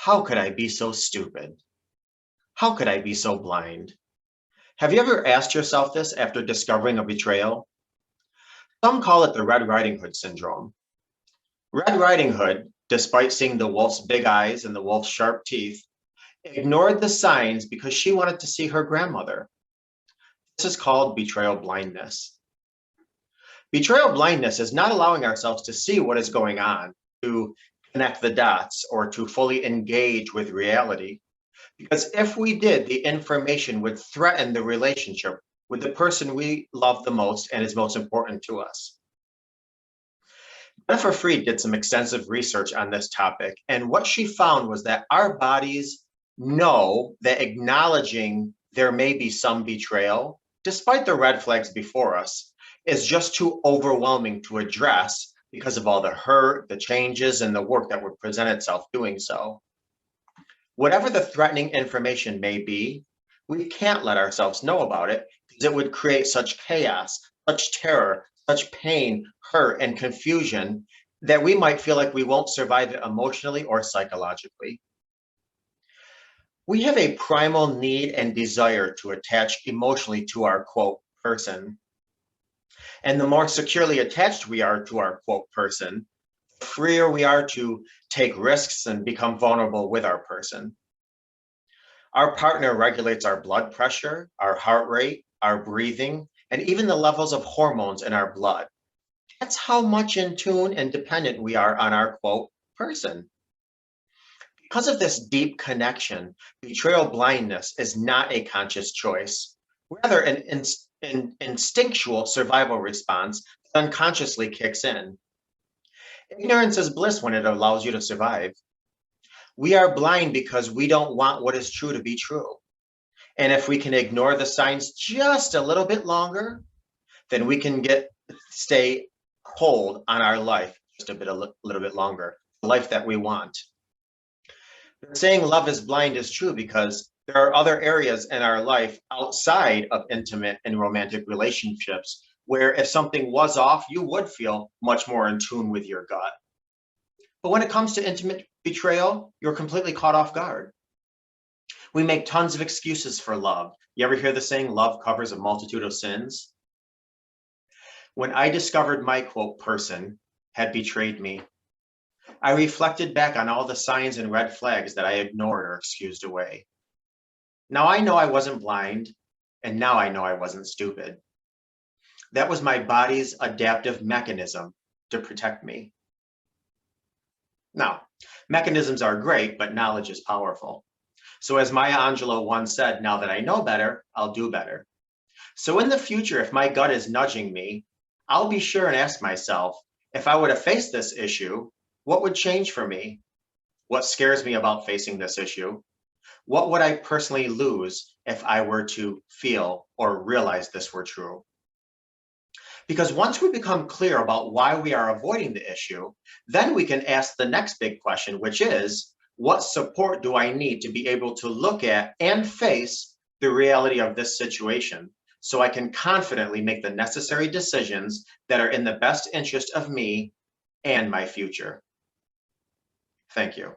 How could I be so stupid? How could I be so blind? Have you ever asked yourself this after discovering a betrayal? Some call it the Red Riding Hood syndrome. Red Riding Hood, despite seeing the wolf's big eyes and the wolf's sharp teeth, ignored the signs because she wanted to see her grandmother. This is called betrayal blindness. Betrayal blindness is not allowing ourselves to see what is going on, to connect the dots, or to fully engage with reality. Because if we did, the information would threaten the relationship with the person we love the most and is most important to us. Jennifer Freed did some extensive research on this topic, and what she found was that our bodies know that acknowledging there may be some betrayal, despite the red flags before us, is just too overwhelming to address because of all the hurt, the changes, and the work that would present itself doing so. Whatever the threatening information may be, we can't let ourselves know about it because it would create such chaos, such terror, such pain, hurt, and confusion that we might feel like we won't survive it emotionally or psychologically. We have a primal need and desire to attach emotionally to our quote person. And the more securely attached we are to our quote person, the freer we are to take risks and become vulnerable with our person. Our partner regulates our blood pressure, our heart rate, our breathing, and even the levels of hormones in our blood. That's how much in tune and dependent we are on our quote person. Because of this deep connection, betrayal blindness is not a conscious choice, rather an instinctual survival response that unconsciously kicks in. Ignorance is bliss when it allows you to survive. We are blind because we don't want what is true to be true. And if we can ignore the signs just a little bit longer, then we can stay hold on our life just a little bit longer, the life that we want. Saying love is blind is true because there are other areas in our life outside of intimate and romantic relationships where if something was off, you would feel much more in tune with your gut. But when it comes to intimate betrayal, you're completely caught off guard. We make tons of excuses for love. You ever hear the saying, love covers a multitude of sins? When I discovered my quote person had betrayed me, I reflected back on all the signs and red flags that I ignored or excused away. Now I know I wasn't blind, and now I know I wasn't stupid. That was my body's adaptive mechanism to protect me. Now, mechanisms are great, but knowledge is powerful. So as Maya Angelou once said, now that I know better, I'll do better. So in the future, if my gut is nudging me, I'll be sure and ask myself, if I were to face this issue, what would change for me? What scares me about facing this issue? What would I personally lose if I were to feel or realize this were true? Because once we become clear about why we are avoiding the issue, then we can ask the next big question, which is, what support do I need to be able to look at and face the reality of this situation so I can confidently make the necessary decisions that are in the best interest of me and my future? Thank you.